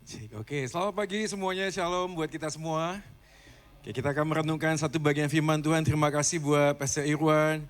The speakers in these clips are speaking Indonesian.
Oke, selamat pagi semuanya, shalom buat kita semua. Oke, kita akan merenungkan satu bagian firman Tuhan. Terima kasih buat Pastor Irwan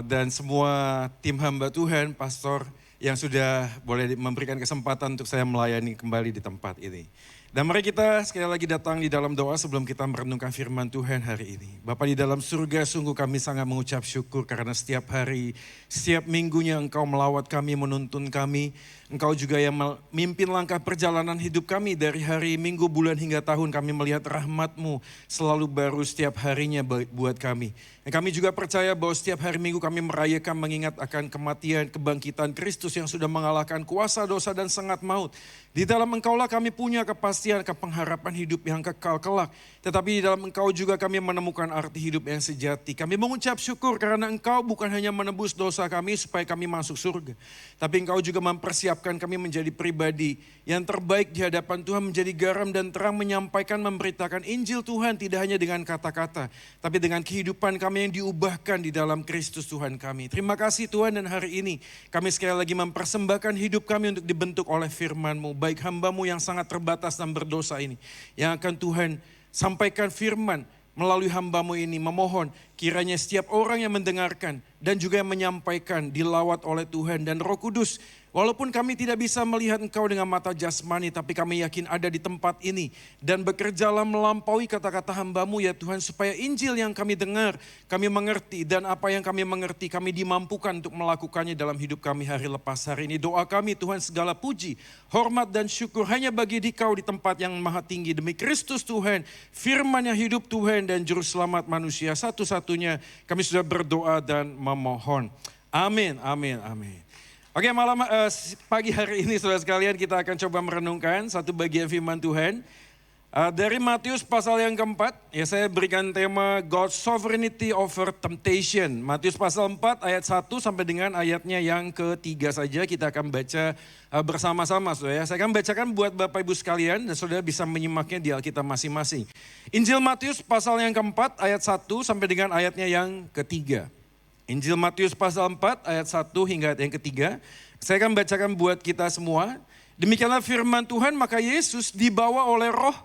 dan semua tim hamba Tuhan, pastor yang sudah boleh memberikan kesempatan untuk saya melayani kembali di tempat ini. Dan mari kita sekali lagi datang di dalam doa sebelum kita merenungkan firman Tuhan hari ini. Bapa di dalam surga, sungguh kami sangat mengucap syukur karena setiap hari, setiap minggunya Engkau melawat kami, menuntun kami. Engkau juga yang memimpin langkah perjalanan hidup kami dari hari, minggu, bulan hingga tahun. Kami melihat rahmat-Mu selalu baru setiap harinya buat kami. Dan kami juga percaya bahwa setiap hari minggu kami merayakan mengingat akan kematian, kebangkitan Kristus yang sudah mengalahkan kuasa dosa dan sengat maut. Di dalam Engkaulah kami punya kepastian, pengharapan hidup yang kekal kelak. Tetapi di dalam Engkau juga kami menemukan arti hidup yang sejati. Kami mengucap syukur karena Engkau bukan hanya menebus dosa kami supaya kami masuk surga. Tapi Engkau juga mempersiapkan kami menjadi pribadi yang terbaik di hadapan Tuhan, menjadi garam dan terang, menyampaikan, memberitakan Injil Tuhan tidak hanya dengan kata-kata, tapi dengan kehidupan kami yang diubahkan di dalam Kristus Tuhan kami. Terima kasih Tuhan, dan hari ini kami sekali lagi mempersembahkan hidup kami untuk dibentuk oleh firman-Mu, baik hamba-Mu yang sangat terbatas dan berdosa ini, yang akan Tuhan sampaikan firman melalui hamba-Mu ini. Memohon kiranya setiap orang yang mendengarkan dan juga yang menyampaikan dilawat oleh Tuhan dan Roh Kudus. Walaupun kami tidak bisa melihat Engkau dengan mata jasmani, tapi kami yakin ada di tempat ini dan bekerjalah melampaui kata-kata hamba-Mu ya Tuhan, supaya Injil yang kami dengar, kami mengerti, dan apa yang kami mengerti, kami dimampukan untuk melakukannya dalam hidup kami hari lepas hari ini. Doa kami Tuhan, segala puji, hormat dan syukur hanya bagi Dikau di tempat yang maha tinggi. Demi Kristus Tuhan, firman yang hidup Tuhan dan juru selamat manusia satu-satunya, kami sudah berdoa dan memohon. Amin, amin, amin. Oke, pagi hari ini saudara sekalian kita akan coba merenungkan satu bagian firman Tuhan. Dari Matius pasal yang keempat, ya saya berikan tema God's Sovereignty over Temptation. Matius pasal 4 ayat 1 sampai dengan ayatnya yang ketiga saja kita akan baca bersama-sama saudara. Saya akan bacakan buat Bapak Ibu sekalian dan saudara bisa menyimaknya di Alkitab masing-masing. Injil Matius pasal yang keempat ayat 1 sampai dengan ayatnya yang ketiga. Injil Matius pasal 4 ayat 1 hingga ayat yang ketiga. Saya akan bacakan buat kita semua. Demikianlah firman Tuhan, maka Yesus dibawa oleh Roh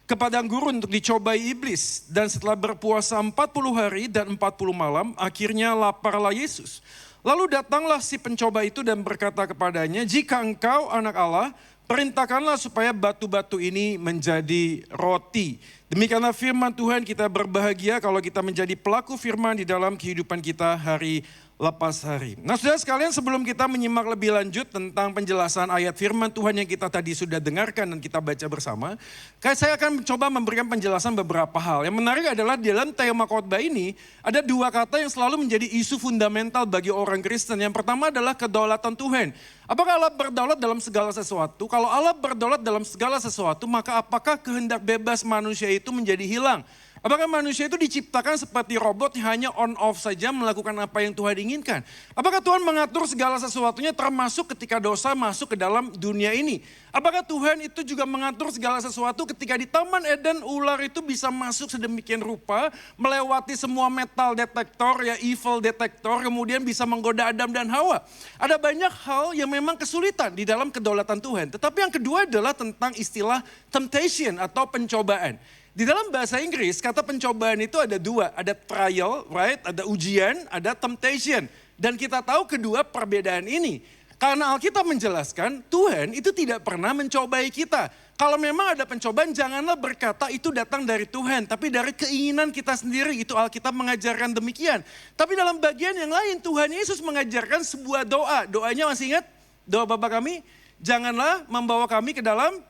ke padang gurun untuk dicobai iblis. Dan setelah berpuasa 40 hari dan 40 malam, akhirnya laparlah Yesus. Lalu datanglah si pencoba itu dan berkata kepadanya, jika engkau anak Allah, perintahkanlah supaya batu-batu ini menjadi roti. Demikianlah firman Tuhan, kita berbahagia kalau kita menjadi pelaku firman di dalam kehidupan kita hari lepas hari. Nah saudara sekalian, sebelum kita menyimak lebih lanjut tentang penjelasan ayat firman Tuhan yang kita tadi sudah dengarkan dan kita baca bersama, saya akan mencoba memberikan penjelasan beberapa hal. Yang menarik adalah di dalam tema khotbah ini ada dua kata yang selalu menjadi isu fundamental bagi orang Kristen. Yang pertama adalah kedaulatan Tuhan. Apakah Allah berdaulat dalam segala sesuatu? Kalau Allah berdaulat dalam segala sesuatu, maka apakah kehendak bebas manusia itu menjadi hilang? Apakah manusia itu diciptakan seperti robot yang hanya on off saja melakukan apa yang Tuhan inginkan? Apakah Tuhan mengatur segala sesuatunya termasuk ketika dosa masuk ke dalam dunia ini? Apakah Tuhan itu juga mengatur segala sesuatu ketika di Taman Eden ular itu bisa masuk sedemikian rupa, melewati semua metal detektor, ya evil detektor, kemudian bisa menggoda Adam dan Hawa? Ada banyak hal yang memang kesulitan di dalam kedaulatan Tuhan. Tetapi yang kedua adalah tentang istilah temptation atau pencobaan. Di dalam bahasa Inggris, kata pencobaan itu ada dua. Ada trial, right? Ada ujian, ada temptation. Dan kita tahu kedua perbedaan ini. Karena Alkitab menjelaskan, Tuhan itu tidak pernah mencobai kita. Kalau memang ada pencobaan, janganlah berkata itu datang dari Tuhan. Tapi dari keinginan kita sendiri, itu Alkitab mengajarkan demikian. Tapi dalam bagian yang lain, Tuhan Yesus mengajarkan sebuah doa. Doanya masih ingat? Doa Bapa kami, janganlah membawa kami ke dalam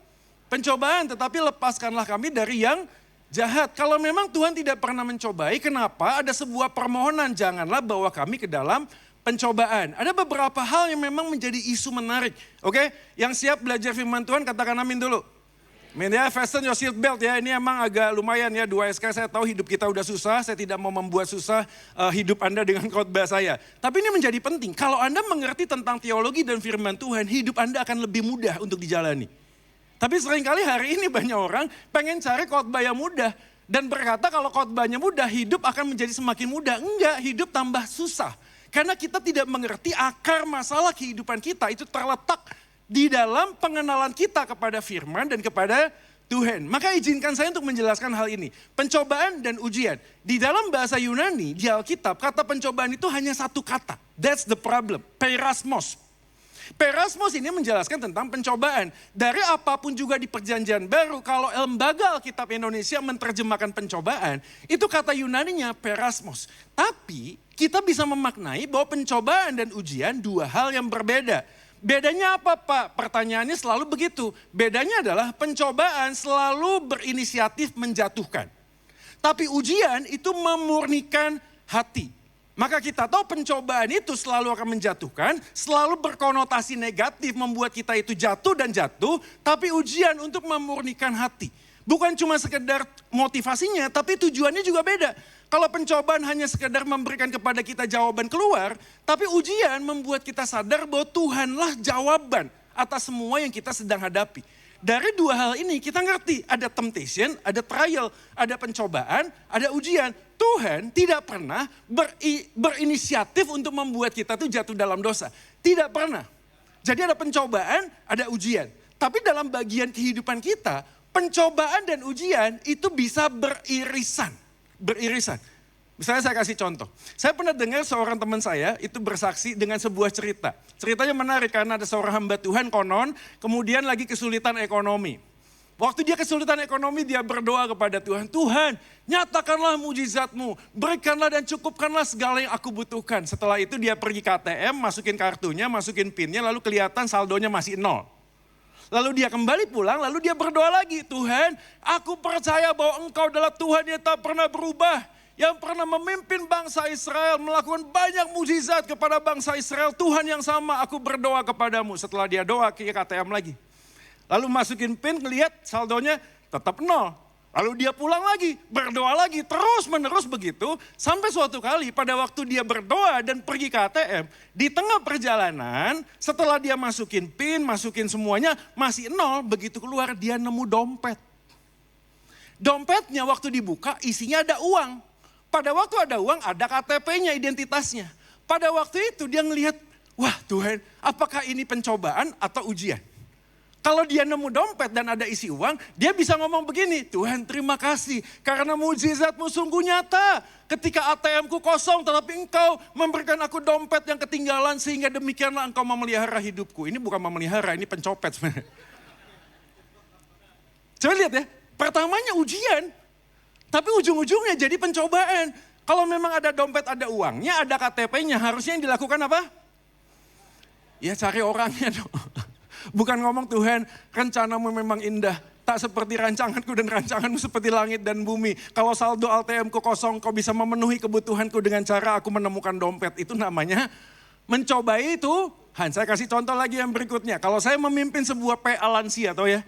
pencobaan, tetapi lepaskanlah kami dari yang jahat. Kalau memang Tuhan tidak pernah mencobai, kenapa ada sebuah permohonan, janganlah bawa kami ke dalam pencobaan? Ada beberapa hal yang memang menjadi isu menarik. Oke, yang siap belajar firman Tuhan katakan amin dulu. Amin ya, fasten your seat belt ya, ini emang agak lumayan ya, 2SK saya tahu hidup kita udah susah, saya tidak mau membuat susah hidup Anda dengan khotbah saya. Tapi ini menjadi penting, kalau Anda mengerti tentang teologi dan firman Tuhan, hidup Anda akan lebih mudah untuk dijalani. Tapi seringkali hari ini banyak orang pengen cari khotbah yang mudah. Dan berkata kalau khotbahnya mudah, hidup akan menjadi semakin mudah. Enggak, hidup tambah susah. Karena kita tidak mengerti akar masalah kehidupan kita itu terletak di dalam pengenalan kita kepada firman dan kepada Tuhan. Maka izinkan saya untuk menjelaskan hal ini. Pencobaan dan ujian. Di dalam bahasa Yunani, di Alkitab, kata pencobaan itu hanya satu kata. That's the problem. Perasmos. Perasmos ini menjelaskan tentang pencobaan. Dari apapun juga di perjanjian baru, kalau lembaga Alkitab Indonesia menerjemahkan pencobaan, itu kata Yunaninya perasmos. Tapi kita bisa memaknai bahwa pencobaan dan ujian dua hal yang berbeda. Bedanya apa Pak? Pertanyaannya selalu begitu. Bedanya adalah pencobaan selalu berinisiatif menjatuhkan. Tapi ujian itu memurnikan hati. Maka kita tahu pencobaan itu selalu akan menjatuhkan, selalu berkonotasi negatif membuat kita itu jatuh dan jatuh, tapi ujian untuk memurnikan hati. Bukan cuma sekedar motivasinya, tapi tujuannya juga beda. Kalau pencobaan hanya sekedar memberikan kepada kita jawaban keluar, tapi ujian membuat kita sadar bahwa Tuhanlah jawaban atas semua yang kita sedang hadapi. Dari dua hal ini kita ngerti, ada temptation, ada trial, ada pencobaan, ada ujian. Tuhan tidak pernah berinisiatif untuk membuat kita tuh jatuh dalam dosa. Tidak pernah. Jadi ada pencobaan, ada ujian. Tapi dalam bagian kehidupan kita, pencobaan dan ujian itu bisa beririsan. Beririsan. Misalnya saya kasih contoh. Saya pernah dengar seorang teman saya itu bersaksi dengan sebuah cerita. Ceritanya menarik karena ada seorang hamba Tuhan konon, kemudian lagi kesulitan ekonomi. Waktu dia kesulitan ekonomi, dia berdoa kepada Tuhan. Tuhan, nyatakanlah mujizatmu, berikanlah dan cukupkanlah segala yang aku butuhkan. Setelah itu dia pergi ke ATM, masukin kartunya, masukin pinnya, lalu kelihatan saldonya masih 0. Lalu dia kembali pulang, lalu dia berdoa lagi. Tuhan, aku percaya bahwa Engkau adalah Tuhan yang tak pernah berubah. Yang pernah memimpin bangsa Israel, melakukan banyak mujizat kepada bangsa Israel. Tuhan yang sama, aku berdoa kepadamu. Setelah dia doa, ke KTM lagi. Lalu masukin PIN, lihat saldonya tetap 0. Lalu dia pulang lagi, berdoa lagi, terus menerus begitu. Sampai suatu kali pada waktu dia berdoa dan pergi ke ATM, di tengah perjalanan setelah dia masukin PIN, masukin semuanya, masih 0, begitu keluar dia nemu dompet. Dompetnya waktu dibuka isinya ada uang. Pada waktu ada uang ada KTP-nya, identitasnya. Pada waktu itu dia ngelihat, wah Tuhan apakah ini pencobaan atau ujian? Kalau dia nemu dompet dan ada isi uang, dia bisa ngomong begini, Tuhan terima kasih karena mujizatmu sungguh nyata. Ketika ATM-ku kosong tetapi engkau memberikan aku dompet yang ketinggalan sehingga demikianlah engkau memelihara hidupku. Ini bukan memelihara, ini pencopet sebenarnya. Coba lihat ya, pertamanya ujian, tapi ujung-ujungnya jadi pencobaan. Kalau memang ada dompet, ada uangnya, ada KTP-nya, harusnya yang dilakukan apa? Ya cari orangnya dong. Bukan ngomong Tuhan, rencanamu memang indah. Tak seperti rancanganku dan rancanganmu seperti langit dan bumi. Kalau saldo ATM-ku kosong, kau bisa memenuhi kebutuhanku dengan cara aku menemukan dompet. Itu namanya mencobai Tuhan. Saya kasih contoh lagi yang berikutnya. Kalau saya memimpin sebuah PA lansia, atau ya,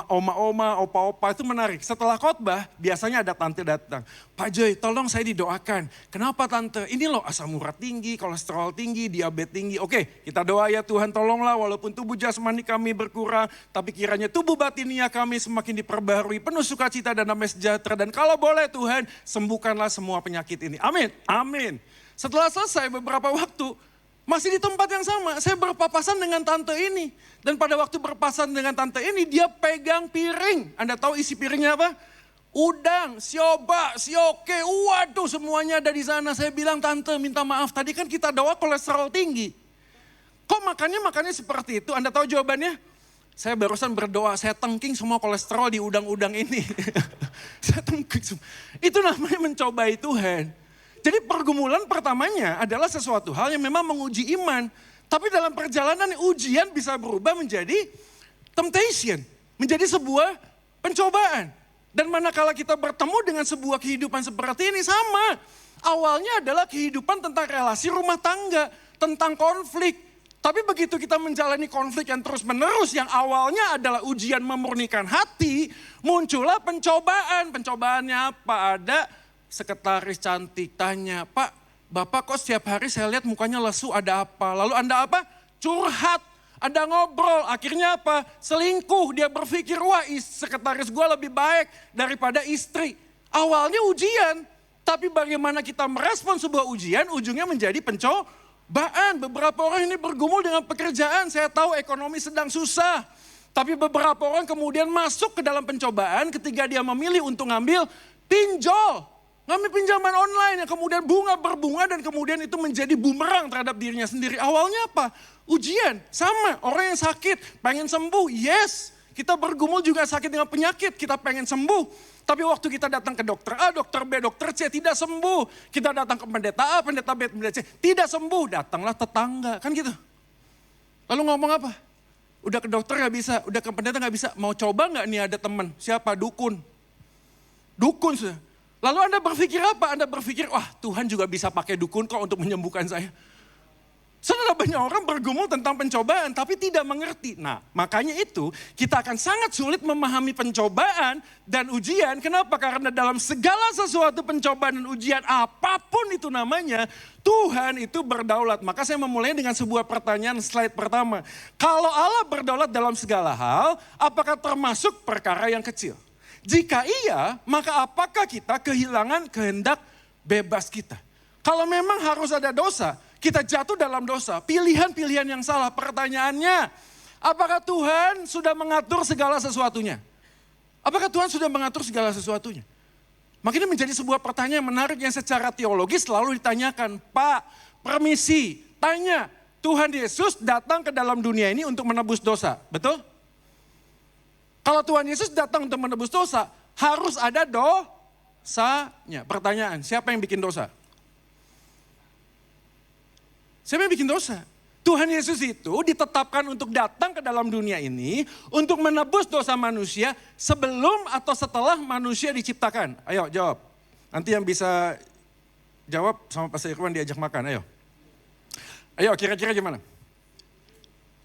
oma-oma, opa-opa itu menarik. Setelah khotbah biasanya ada tante datang. Pak Joy tolong saya didoakan. Kenapa tante? Ini loh asam urat tinggi, kolesterol tinggi, diabetes tinggi. Oke kita doa ya Tuhan tolonglah walaupun tubuh jasmani kami berkurang. Tapi kiranya tubuh batinia kami semakin diperbaharui. Penuh sukacita dan damai sejahtera. Dan kalau boleh Tuhan sembuhkanlah semua penyakit ini. Amin, amin. Setelah selesai beberapa waktu. Masih di tempat yang sama, saya berpapasan dengan tante ini. Dan pada waktu berpapasan dengan tante ini, dia pegang piring. Anda tahu isi piringnya apa? Udang, sioba, sioke, waduh semuanya ada di sana. Saya bilang, tante minta maaf, tadi kan kita doa kolesterol tinggi. Kok makannya seperti itu? Anda tahu jawabannya? Saya barusan berdoa, saya tengking semua kolesterol di udang-udang ini. Saya tengking semua. Itu namanya mencobai Tuhan. Jadi pergumulan pertamanya adalah sesuatu hal yang memang menguji iman. Tapi dalam perjalanan ujian bisa berubah menjadi temptation. Menjadi sebuah pencobaan. Dan manakala kita bertemu dengan sebuah kehidupan seperti ini sama. Awalnya adalah kehidupan tentang relasi rumah tangga. Tentang konflik. Tapi begitu kita menjalani konflik yang terus menerus. Yang awalnya adalah ujian memurnikan hati. Muncullah pencobaan. Pencobaannya apa? Ada sekretaris cantik tanya, Pak, Bapak kok setiap hari saya lihat mukanya lesu, ada apa? Lalu Anda apa? Curhat, Anda ngobrol, akhirnya apa? Selingkuh, dia berpikir, wah sekretaris gue lebih baik daripada istri. Awalnya ujian, tapi bagaimana kita merespon sebuah ujian, ujungnya menjadi cobaan. Beberapa orang ini bergumul dengan pekerjaan. Saya tahu ekonomi sedang susah. Tapi beberapa orang kemudian masuk ke dalam pencobaan ketika dia memilih untuk ngambil pinjol. Ngambil pinjaman online yang kemudian berbunga dan kemudian itu menjadi bumerang terhadap dirinya sendiri. Awalnya apa? Ujian, sama. Orang yang sakit, pengen sembuh, yes. Kita bergumul juga sakit dengan penyakit, kita pengen sembuh. Tapi waktu kita datang ke dokter A, dokter B, dokter C, tidak sembuh. Kita datang ke pendeta A, pendeta B, pendeta C, tidak sembuh. Datanglah tetangga, kan gitu. Lalu ngomong apa? Udah ke dokter gak bisa, udah ke pendeta gak bisa. Mau coba gak nih ada teman? Siapa? Dukun. Dukun sudah. Lalu Anda berpikir apa? Anda berpikir, wah Tuhan juga bisa pakai dukun kok untuk menyembuhkan saya. Setelah banyak orang bergumul tentang pencobaan tapi tidak mengerti. Nah makanya itu kita akan sangat sulit memahami pencobaan dan ujian. Kenapa? Karena dalam segala sesuatu pencobaan dan ujian apapun itu namanya, Tuhan itu berdaulat. Maka saya memulai dengan sebuah pertanyaan slide pertama. Kalau Allah berdaulat dalam segala hal, apakah termasuk perkara yang kecil? Jika iya, maka apakah kita kehilangan kehendak bebas kita? Kalau memang harus ada dosa, kita jatuh dalam dosa, pilihan-pilihan yang salah. Pertanyaannya, apakah Tuhan sudah mengatur segala sesuatunya? Apakah Tuhan sudah mengatur segala sesuatunya? Makanya menjadi sebuah pertanyaan yang menarik yang secara teologis selalu ditanyakan. Pak, permisi, tanya, Tuhan Yesus datang ke dalam dunia ini untuk menebus dosa, betul? Kalau Tuhan Yesus datang untuk menebus dosa, harus ada dosanya. Pertanyaan, siapa yang bikin dosa? Siapa yang bikin dosa? Tuhan Yesus itu ditetapkan untuk datang ke dalam dunia ini untuk menebus dosa manusia sebelum atau setelah manusia diciptakan. Ayo jawab. Nanti yang bisa jawab sama Pastor Irwan diajak makan, ayo. Ayo kira-kira gimana?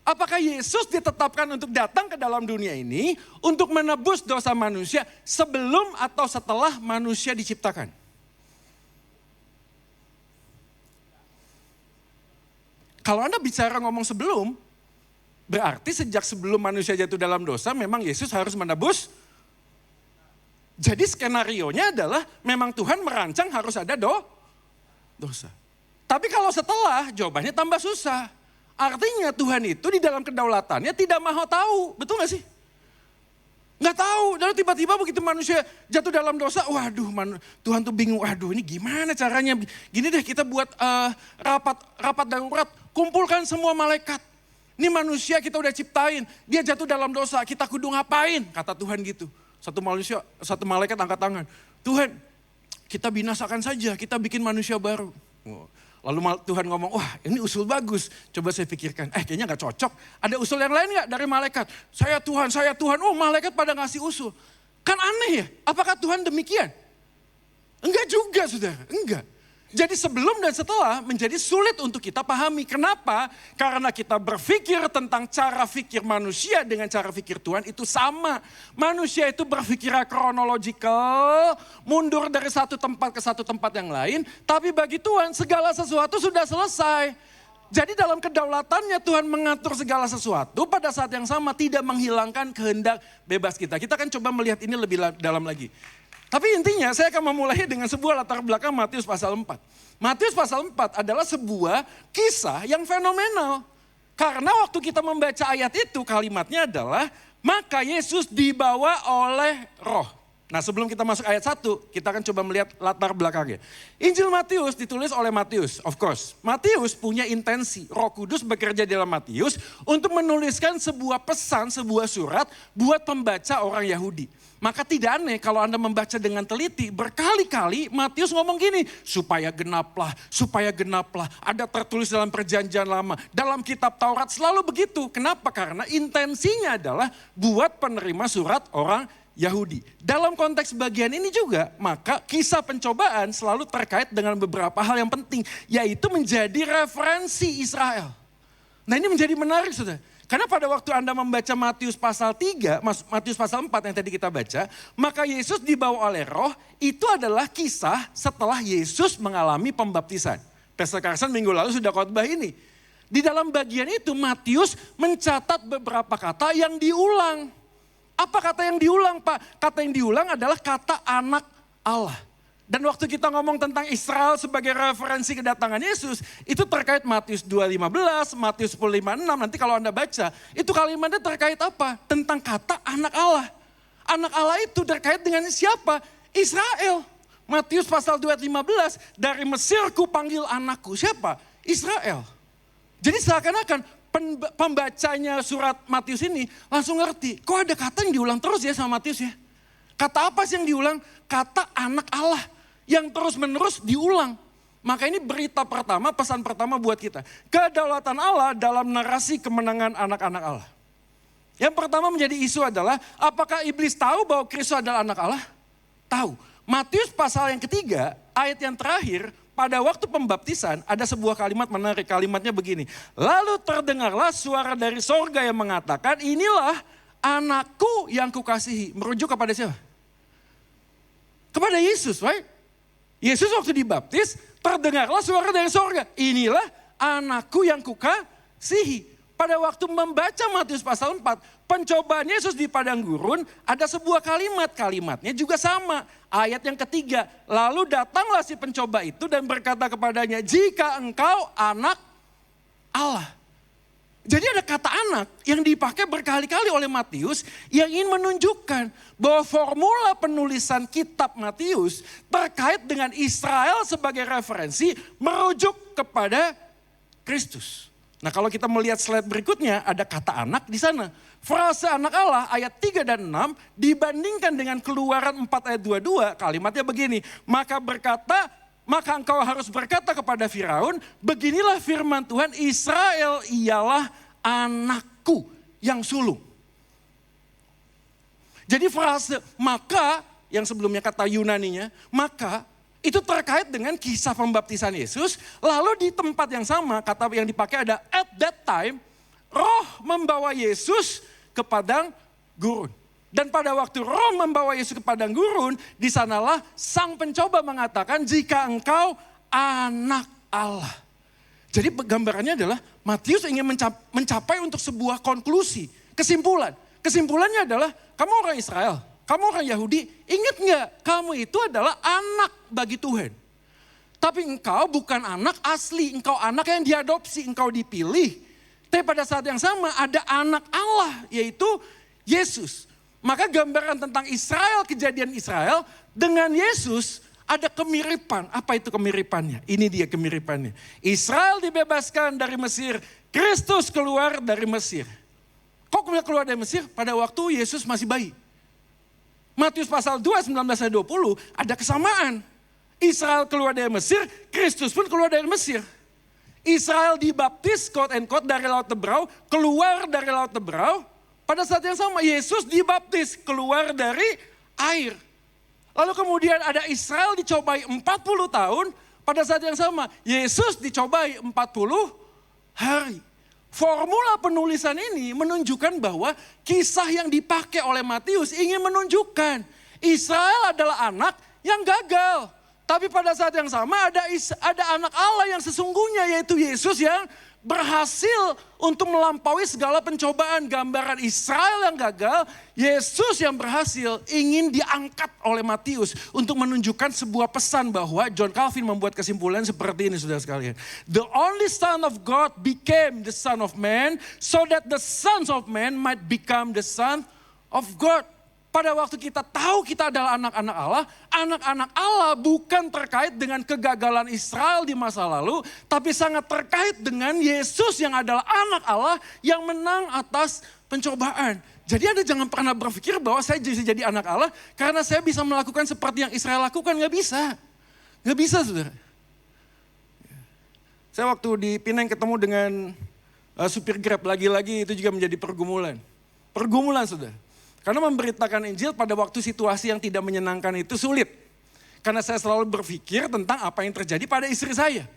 Apakah Yesus ditetapkan untuk datang ke dalam dunia ini untuk menebus dosa manusia sebelum atau setelah manusia diciptakan? Kalau Anda bicara ngomong sebelum, berarti sejak sebelum manusia jatuh dalam dosa, memang Yesus harus menebus. Jadi skenarionya adalah memang Tuhan merancang harus ada dosa. Tapi kalau setelah, jawabannya tambah susah. Artinya Tuhan itu di dalam kedaulatannya tidak mau tahu, betul gak sih? Nggak tahu, lalu tiba-tiba begitu manusia jatuh dalam dosa, waduh Tuhan tuh bingung, waduh ini gimana caranya. Gini deh kita buat rapat darurat, kumpulkan semua malaikat. Ini manusia kita udah ciptain, dia jatuh dalam dosa, kita kudu ngapain? Kata Tuhan gitu. Satu malaikat angkat tangan. Tuhan, kita binasakan saja, kita bikin manusia baru. Lalu Tuhan ngomong, wah ini usul bagus. Coba saya pikirkan, kayaknya gak cocok. Ada usul yang lain gak dari malaikat? Saya Tuhan. Oh malaikat pada ngasih usul. Kan aneh ya, apakah Tuhan demikian? Enggak juga saudara, enggak. Jadi sebelum dan setelah menjadi sulit untuk kita pahami. Kenapa? Karena kita berpikir tentang cara pikir manusia dengan cara pikir Tuhan itu sama. Manusia itu berpikir kronologikal, mundur dari satu tempat ke satu tempat yang lain. Tapi bagi Tuhan segala sesuatu sudah selesai. Jadi dalam kedaulatannya Tuhan mengatur segala sesuatu pada saat yang sama tidak menghilangkan kehendak bebas kita. Kita akan coba melihat ini lebih dalam lagi. Tapi intinya saya akan memulai dengan sebuah latar belakang Matius pasal 4. Matius pasal 4 adalah sebuah kisah yang fenomenal. Karena waktu kita membaca ayat itu kalimatnya adalah, maka Yesus dibawa oleh Roh. Nah sebelum kita masuk ayat 1, kita akan coba melihat latar belakangnya. Injil Matius ditulis oleh Matius, of course. Matius punya intensi, Roh Kudus bekerja di dalam Matius untuk menuliskan sebuah pesan, sebuah surat buat pembaca orang Yahudi. Maka tidak aneh kalau Anda membaca dengan teliti, berkali-kali Matius ngomong gini, supaya genaplah, ada tertulis dalam perjanjian lama, dalam kitab Taurat selalu begitu. Kenapa? Karena intensinya adalah buat penerima surat orang Yahudi. Dalam konteks bagian ini juga, maka kisah pencobaan selalu terkait dengan beberapa hal yang penting, yaitu menjadi referensi Israel. Nah ini menjadi menarik saudara. Karena pada waktu Anda membaca Matius pasal 3, Matius pasal 4 yang tadi kita baca, maka Yesus dibawa oleh Roh, itu adalah kisah setelah Yesus mengalami pembaptisan. Pastor Carson minggu lalu sudah khotbah ini. Di dalam bagian itu Matius mencatat beberapa kata yang diulang. Apa kata yang diulang Pak? Kata yang diulang adalah kata anak Allah. Dan waktu kita ngomong tentang Israel sebagai referensi kedatangan Yesus, itu terkait Matius 2:15, Matius 10:56, nanti kalau Anda baca, itu kalimatnya terkait apa? Tentang kata anak Allah. Anak Allah itu terkait dengan siapa? Israel. Matius pasal 2:15, dari Mesir ku panggil anakku. Siapa? Israel. Jadi seakan-akan pembacanya surat Matius ini langsung ngerti, kok ada kata yang diulang terus ya sama Matius ya? Kata apa sih yang diulang? Kata anak Allah. Yang terus-menerus diulang. Maka ini berita pertama, pesan pertama buat kita. Kedaulatan Allah dalam narasi kemenangan anak-anak Allah. Yang pertama menjadi isu adalah, apakah iblis tahu bahwa Kristus adalah anak Allah? Tahu. Matius pasal yang ketiga, ayat yang terakhir, pada waktu pembaptisan ada sebuah kalimat menarik. Kalimatnya begini. Lalu terdengarlah suara dari sorga yang mengatakan, inilah anakku yang kukasihi. Merujuk kepada siapa? Kepada Yesus, right? Yesus waktu dibaptis, terdengarlah suara dari sorga. Inilah anakku yang kukasihi. Pada waktu membaca Matius pasal 4, pencobaan Yesus di padang gurun, ada sebuah kalimat. Kalimatnya juga sama. Ayat yang ketiga, lalu datanglah si pencoba itu dan berkata kepadanya, jika engkau anak Allah. Jadi ada kata anak yang dipakai berkali-kali oleh Matius yang ingin menunjukkan bahwa formula penulisan kitab Matius terkait dengan Israel sebagai referensi merujuk kepada Kristus. Nah kalau kita melihat slide berikutnya ada kata anak di sana. Frase anak Allah ayat 3 dan 6 dibandingkan dengan Keluaran 4 ayat 22 kalimatnya begini. Maka engkau harus berkata kepada Firaun, beginilah firman Tuhan, Israel ialah anakku yang sulung. Jadi frase maka yang sebelumnya kata Yunaninya, maka itu terkait dengan kisah pembaptisan Yesus. Lalu di tempat yang sama kata yang dipakai ada at that time, roh membawa Yesus ke padang gurun. Dan pada waktu roh membawa Yesus ke padang gurun, di sanalah sang pencoba mengatakan, jika engkau anak Allah. Jadi gambarannya adalah Matius ingin mencapai untuk sebuah konklusi, kesimpulan. Kesimpulannya adalah kamu orang Israel, kamu orang Yahudi, ingat nggak kamu itu adalah anak bagi Tuhan. Tapi engkau bukan anak asli, engkau anak yang diadopsi, engkau dipilih. Tapi pada saat yang sama ada anak Allah yaitu Yesus. Maka gambaran tentang Israel, kejadian Israel dengan Yesus ada kemiripan. Apa itu kemiripannya? Ini dia kemiripannya. Israel dibebaskan dari Mesir, Kristus keluar dari Mesir. Kok keluar dari Mesir? Pada waktu Yesus masih bayi. Matius pasal 2, 19-20 ada kesamaan. Israel keluar dari Mesir, Kristus pun keluar dari Mesir. Israel dibaptis, quote and quote, dari Laut Tebrau, keluar dari Laut Tebrau. Pada saat yang sama Yesus dibaptis keluar dari air. Lalu kemudian ada Israel dicobai 40 tahun. Pada saat yang sama Yesus dicobai 40 hari. Formula penulisan ini menunjukkan bahwa kisah yang dipakai oleh Matius ingin menunjukkan Israel adalah anak yang gagal. Tapi pada saat yang sama ada anak Allah yang sesungguhnya yaitu Yesus yang berhasil untuk melampaui segala pencobaan. Gambaran Israel yang gagal, Yesus yang berhasil ingin diangkat oleh Matius untuk menunjukkan sebuah pesan bahwa John Calvin membuat kesimpulan seperti ini saudara sekalian. The only son of God became the son of man so that the sons of man might become the son of God. Pada waktu kita tahu kita adalah anak-anak Allah bukan terkait dengan kegagalan Israel di masa lalu, tapi sangat terkait dengan Yesus yang adalah anak Allah yang menang atas pencobaan. Jadi Anda jangan pernah berpikir bahwa saya bisa jadi anak Allah karena saya bisa melakukan seperti yang Israel lakukan, nggak bisa. Nggak bisa saudara. Saya waktu di Pineng ketemu dengan supir Grab, lagi-lagi itu juga menjadi pergumulan. Pergumulan saudara. Karena memberitakan Injil pada waktu situasi yang tidak menyenangkan itu sulit. Karena saya selalu berpikir tentang apa yang terjadi pada istri saya.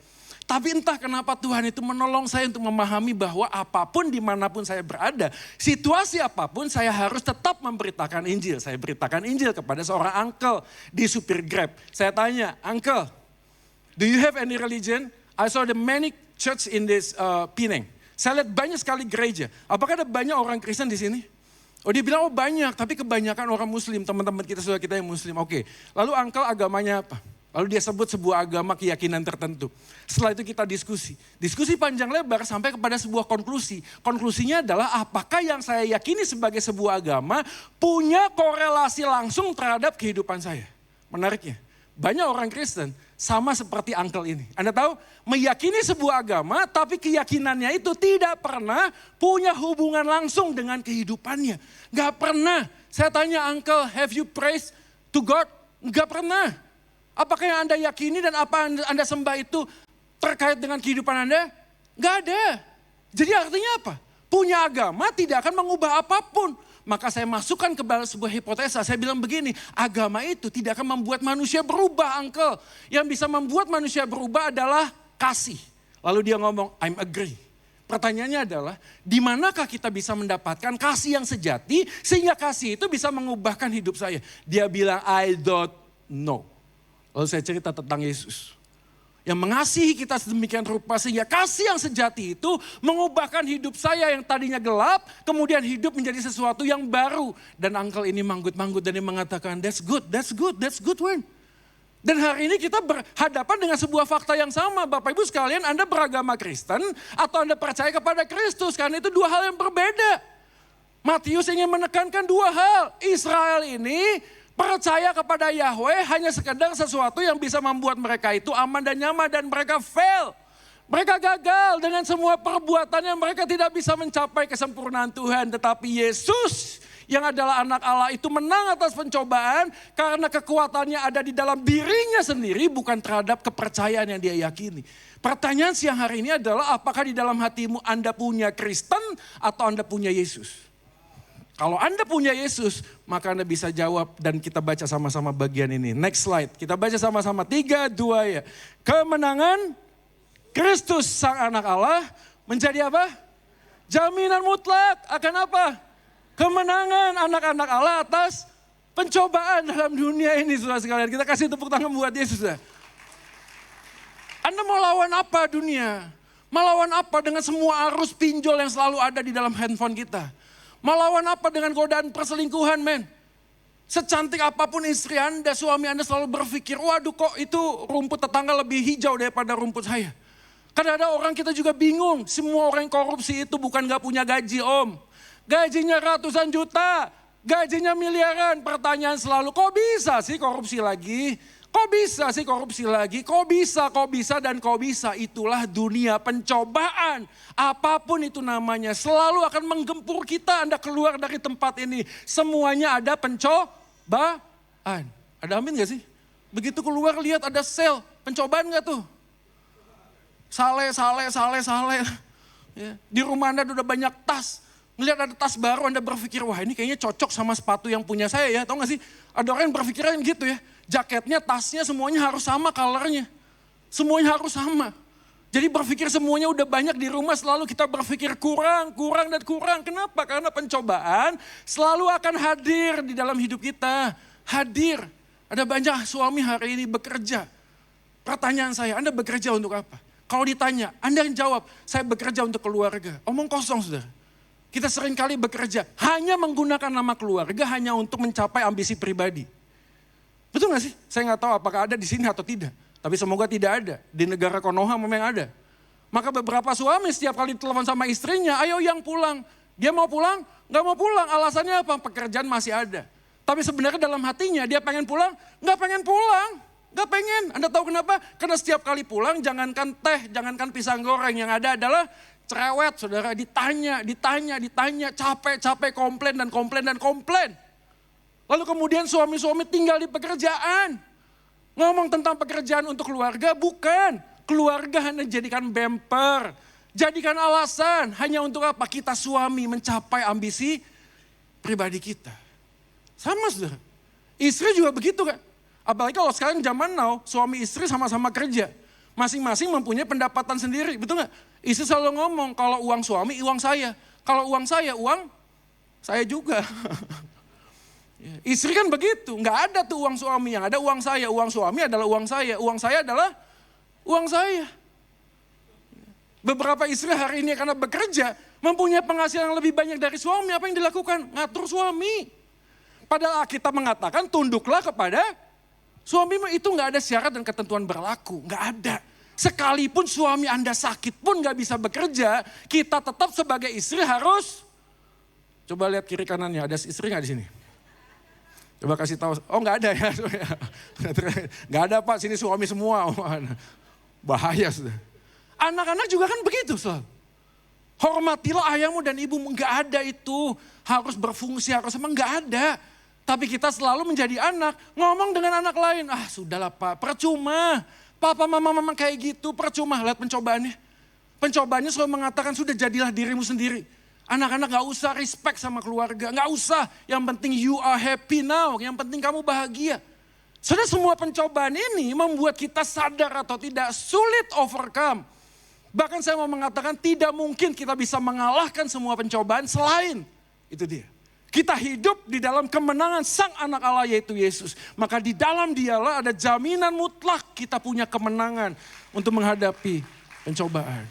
Tapi entah kenapa Tuhan itu menolong saya untuk memahami bahwa apapun dimanapun saya berada, situasi apapun saya harus tetap memberitakan Injil. Saya beritakan Injil kepada seorang uncle di supir Grab. Saya tanya, uncle, do you have any religion? I saw the many church in this Pineng. Saya lihat banyak sekali gereja. Apakah ada banyak orang Kristen di sini? Oh dia bilang, oh banyak, tapi kebanyakan orang muslim, teman-teman kita, saudara kita yang muslim. Oke, lalu uncle agamanya apa? Lalu dia sebut sebuah agama keyakinan tertentu. Setelah itu kita diskusi. Diskusi panjang lebar sampai kepada sebuah konklusi. Konklusinya adalah apakah yang saya yakini sebagai sebuah agama punya korelasi langsung terhadap kehidupan saya. Menariknya, banyak orang Kristen sama seperti uncle ini. Anda tahu, meyakini sebuah agama tapi keyakinannya itu tidak pernah punya hubungan langsung dengan kehidupannya. Gak pernah. Saya tanya uncle, have you praised to God? Gak pernah. Apakah yang Anda yakini dan apa Anda sembah itu terkait dengan kehidupan Anda? Gak ada. Jadi artinya apa? Punya agama tidak akan mengubah apapun. Maka saya masukkan ke sebuah hipotesa. Saya bilang begini, agama itu tidak akan membuat manusia berubah, uncle. Yang bisa membuat manusia berubah adalah kasih. Lalu dia ngomong, I'm agree. Pertanyaannya adalah, di manakah kita bisa mendapatkan kasih yang sejati sehingga kasih itu bisa mengubahkan hidup saya? Dia bilang, I don't know. Lalu saya cerita tentang Yesus. Yang mengasihi kita sedemikian rupa sehingga kasih yang sejati itu mengubahkan hidup saya yang tadinya gelap. Kemudian hidup menjadi sesuatu yang baru. Dan uncle ini manggut-manggut dan dia mengatakan that's good Wayne. Dan hari ini kita berhadapan dengan sebuah fakta yang sama. Bapak Ibu sekalian, Anda beragama Kristen atau Anda percaya kepada Kristus. Karena itu dua hal yang berbeda. Matius ingin menekankan dua hal. Israel ini percaya kepada Yahweh hanya sekedar sesuatu yang bisa membuat mereka itu aman dan nyaman dan mereka fail. Mereka gagal dengan semua perbuatannya, mereka tidak bisa mencapai kesempurnaan Tuhan. Tetapi Yesus yang adalah anak Allah itu menang atas pencobaan karena kekuatannya ada di dalam dirinya sendiri bukan terhadap kepercayaan yang dia yakini. Pertanyaan siang hari ini adalah apakah di dalam hatimu Anda punya Kristen atau Anda punya Yesus? Kalau Anda punya Yesus, maka Anda bisa jawab dan kita baca sama-sama bagian ini. Next slide, kita baca sama-sama 3, 2 ya. Kemenangan Kristus sang anak Allah menjadi apa? Jaminan mutlak akan apa? Kemenangan anak-anak Allah atas pencobaan dalam dunia ini, saudara sekalian. Kita kasih tepuk tangan buat Yesus ya. Anda mau lawan apa dunia? Melawan apa dengan semua arus pinjol yang selalu ada di dalam handphone kita? Melawan apa dengan godaan perselingkuhan, men? Secantik apapun istri Anda, suami Anda selalu berpikir, waduh kok itu rumput tetangga lebih hijau daripada rumput saya. Kadang-kadang orang kita juga bingung, semua orang yang korupsi itu bukan gak punya gaji om. Gajinya ratusan juta, gajinya miliaran. Pertanyaan selalu, kok bisa sih korupsi lagi? Kok bisa sih korupsi lagi? Kok bisa, dan kok bisa. Itulah dunia pencobaan. Apapun itu namanya, selalu akan menggempur kita. Anda keluar dari tempat ini, semuanya ada pencobaan. Ada amin gak sih? Begitu keluar lihat ada sel, pencobaan gak tuh? Saleh. Ya. Di rumah Anda udah banyak tas. Ngelihat ada tas baru Anda berpikir, wah ini kayaknya cocok sama sepatu yang punya saya ya. Tahu gak sih? Ada orang yang berpikiran gitu ya. Jaketnya, tasnya semuanya harus sama colornya. Semuanya harus sama. Jadi berpikir semuanya udah banyak di rumah selalu kita berpikir kurang. Kenapa? Karena pencobaan selalu akan hadir di dalam hidup kita. Hadir. Ada banyak suami hari ini bekerja. Pertanyaan saya, Anda bekerja untuk apa? Kalau ditanya, Anda yang jawab, saya bekerja untuk keluarga. Omong kosong saudara. Kita seringkali bekerja hanya menggunakan nama keluarga hanya untuk mencapai ambisi pribadi. Betul gak sih? Saya gak tahu apakah ada di sini atau tidak. Tapi semoga tidak ada. Di negara Konoha memang ada. Maka beberapa suami setiap kali telepon sama istrinya, ayo yang pulang. Dia mau pulang? Gak mau pulang. Alasannya apa? Pekerjaan masih ada. Tapi sebenarnya dalam hatinya dia pengen pulang? Gak pengen pulang. Gak pengen. Anda tahu kenapa? Karena setiap kali pulang jangankan teh, jangankan pisang goreng. Yang ada adalah cerewet saudara. Ditanya. Capek, komplain. Lalu kemudian suami-suami tinggal di pekerjaan. Ngomong tentang pekerjaan untuk keluarga, bukan. Keluarga hanya jadikan bumper. Jadikan alasan hanya untuk apa? Kita suami mencapai ambisi pribadi kita. Sama saudara. Istri juga begitu kan. Apalagi kalau sekarang zaman now, suami istri sama-sama kerja. Masing-masing mempunyai pendapatan sendiri, betul gak? Istri selalu ngomong, kalau uang suami, uang saya. Kalau uang saya juga. Istri kan begitu, nggak ada tuh uang suami, yang ada uang saya. Uang suami adalah uang saya adalah uang saya. Beberapa istri hari ini karena bekerja, mempunyai penghasilan yang lebih banyak dari suami, apa yang dilakukan? Ngatur suami. Padahal kita mengatakan tunduklah kepada Suami itu nggak ada syarat dan ketentuan berlaku, nggak ada. Sekalipun suami Anda sakit pun nggak bisa bekerja, kita tetap sebagai istri harus, coba lihat kiri kanannya, ada istri nggak di sini? Coba kasih tahu, oh nggak ada ya, nggak ada Pak, sini suami semua, bahaya sudah. Anak-anak juga kan begitu selalu. Hormatilah ayahmu dan ibumu, nggak ada itu, harus berfungsi, harus emang nggak ada. Tapi kita selalu menjadi anak, ngomong dengan anak lain, sudahlah Pak, percuma. Papa mama kayak gitu, percuma, lihat pencobaannya. Pencobaannya selalu mengatakan, sudah jadilah dirimu sendiri. Anak-anak gak usah respect sama keluarga, gak usah. Yang penting you are happy now, yang penting kamu bahagia. Sudah semua pencobaan ini membuat kita sadar atau tidak, sulit overcome. Bahkan saya mau mengatakan tidak mungkin kita bisa mengalahkan semua pencobaan selain itu dia. Kita hidup di dalam kemenangan sang anak Allah yaitu Yesus. Maka di dalam dialah ada jaminan mutlak kita punya kemenangan untuk menghadapi pencobaan.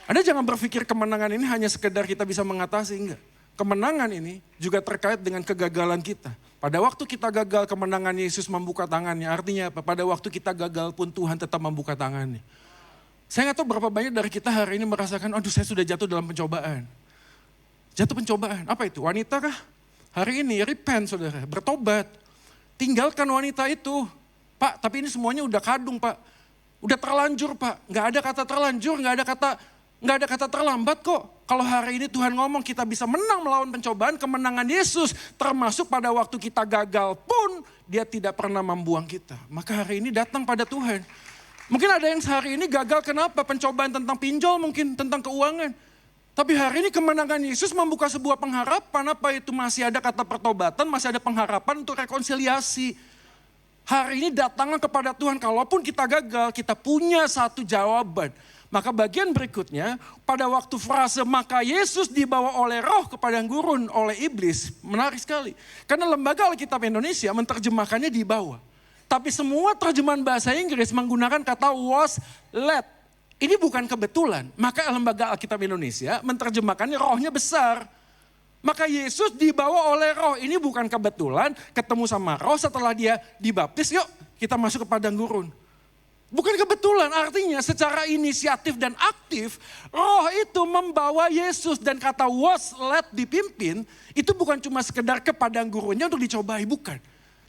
Anda jangan berpikir kemenangan ini hanya sekedar kita bisa mengatasi, enggak. Kemenangan ini juga terkait dengan kegagalan kita. Pada waktu kita gagal, kemenangan Yesus membuka tangannya. Artinya apa? Pada waktu kita gagal pun Tuhan tetap membuka tangannya. Saya nggak tahu berapa banyak dari kita hari ini merasakan, aduh saya sudah jatuh dalam pencobaan. Jatuh pencobaan, apa itu? Wanita kah? Hari ini repent saudara, bertobat. Tinggalkan wanita itu. Pak, tapi ini semuanya udah kadung Pak. Udah terlanjur Pak. Gak ada kata terlanjur, gak ada kata terlambat kok. Kalau hari ini Tuhan ngomong kita bisa menang melawan pencobaan, kemenangan Yesus. Termasuk pada waktu kita gagal pun, dia tidak pernah membuang kita. Maka hari ini datang pada Tuhan. Mungkin ada yang sehari ini gagal kenapa? Pencobaan tentang pinjol mungkin, tentang keuangan. Tapi hari ini kemenangan Yesus membuka sebuah pengharapan, apa itu masih ada kata pertobatan, masih ada pengharapan untuk rekonsiliasi. Hari ini datanglah kepada Tuhan, kalaupun kita gagal, kita punya satu jawaban. Maka bagian berikutnya, pada waktu frase maka Yesus dibawa oleh roh ke padang gurun oleh iblis, menarik sekali. Karena lembaga Alkitab Indonesia menerjemahkannya dibawa. Tapi semua terjemahan bahasa Inggris menggunakan kata was led. Ini bukan kebetulan, maka lembaga Alkitab Indonesia menerjemahkannya rohnya besar. Maka Yesus dibawa oleh roh, ini bukan kebetulan, ketemu sama roh setelah dia dibaptis, yuk kita masuk ke padang gurun. Bukan kebetulan, artinya secara inisiatif dan aktif, roh itu membawa Yesus dan kata was led dipimpin, itu bukan cuma sekedar ke padang gurunnya untuk dicobai, bukan.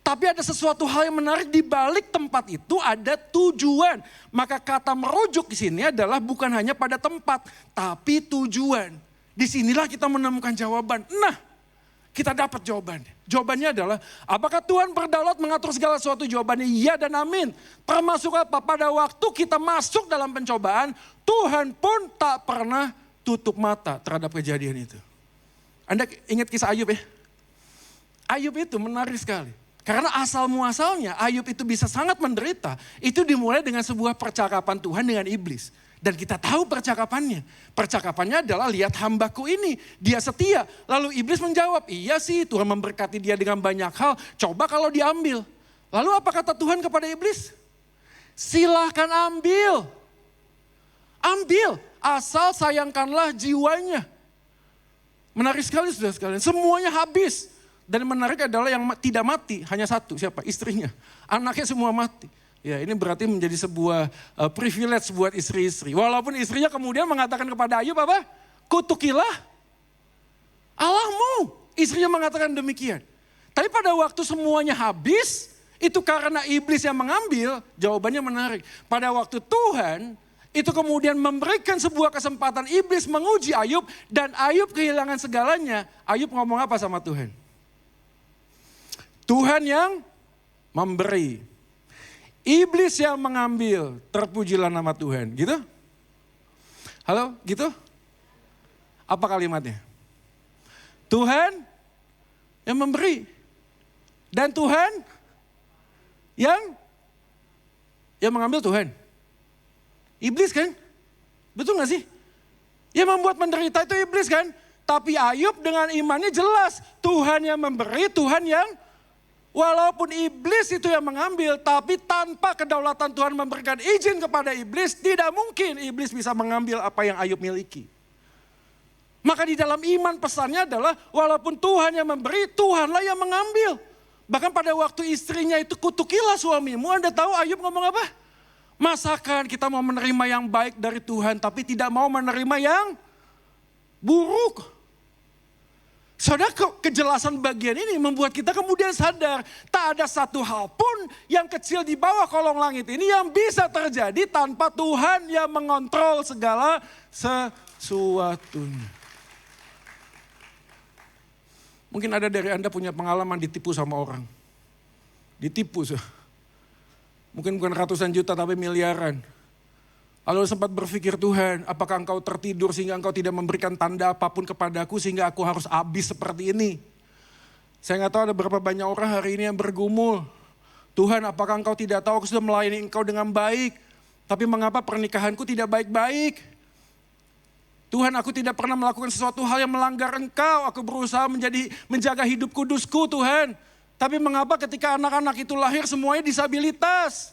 Tapi ada sesuatu hal yang menarik di balik tempat itu ada tujuan. Maka kata merujuk di sini adalah bukan hanya pada tempat, tapi tujuan. Disinilah kita menemukan jawaban. Nah, kita dapat jawabannya. Jawabannya adalah, apakah Tuhan berdaulat mengatur segala sesuatu? Jawabannya iya dan amin. Termasuk apa? Pada waktu kita masuk dalam pencobaan, Tuhan pun tak pernah tutup mata terhadap kejadian itu. Anda ingat kisah Ayub ya? Ayub itu menarik sekali. Karena asal muasalnya Ayub itu bisa sangat menderita. Itu dimulai dengan sebuah percakapan Tuhan dengan iblis. Dan kita tahu percakapannya. Percakapannya adalah lihat hambaku ini. Dia setia. Lalu iblis menjawab, iya sih Tuhan memberkati dia dengan banyak hal. Coba kalau diambil. Lalu apa kata Tuhan kepada iblis? Silahkan ambil. Ambil. Asal sayangkanlah jiwanya. Menarik sekali sudah sekalian. Semuanya habis. Dan menarik adalah yang tidak mati hanya satu, siapa? Istrinya. Anaknya semua mati. Ya ini berarti menjadi sebuah privilege buat istri-istri. Walaupun istrinya kemudian mengatakan kepada Ayub apa? Kutukilah Allahmu. Istrinya mengatakan demikian. Tapi pada waktu semuanya habis, itu karena iblis yang mengambil, jawabannya menarik. Pada waktu Tuhan itu kemudian memberikan sebuah kesempatan iblis menguji Ayub dan Ayub kehilangan segalanya. Ayub ngomong apa sama Tuhan? Tuhan yang memberi, iblis yang mengambil, terpujilah nama Tuhan. Gitu? Halo, gitu? Apa kalimatnya? Tuhan yang memberi. Dan Tuhan yang mengambil Tuhan. Iblis kan? Betul gak sih? Yang membuat menderita itu iblis kan? Tapi Ayub dengan imannya jelas. Tuhan yang memberi, Tuhan yang walaupun iblis itu yang mengambil, tapi tanpa kedaulatan Tuhan memberikan izin kepada iblis, tidak mungkin iblis bisa mengambil apa yang Ayub miliki. Maka di dalam iman pesannya adalah, walaupun Tuhan yang memberi, Tuhanlah yang mengambil. Bahkan pada waktu istrinya itu kutukilah suamimu. Anda tahu Ayub ngomong apa? Masakan kita mau menerima yang baik dari Tuhan tapi tidak mau menerima yang buruk. Saudara, kejelasan bagian ini membuat kita kemudian sadar tak ada satu hal pun yang kecil di bawah kolong langit ini yang bisa terjadi tanpa Tuhan yang mengontrol segala sesuatunya. Mungkin ada dari Anda punya pengalaman ditipu sama orang. Ditipu. Mungkin bukan ratusan juta tapi miliaran. Lalu sempat berpikir, Tuhan, apakah engkau tertidur sehingga engkau tidak memberikan tanda apapun kepadaku sehingga aku harus habis seperti ini. Saya nggak tahu ada berapa banyak orang hari ini yang bergumul. Tuhan, apakah engkau tidak tahu aku sudah melayani engkau dengan baik. Tapi mengapa pernikahanku tidak baik-baik? Tuhan, aku tidak pernah melakukan sesuatu hal yang melanggar engkau. Aku berusaha menjaga hidup kudusku, Tuhan. Tapi mengapa ketika anak-anak itu lahir semuanya disabilitas?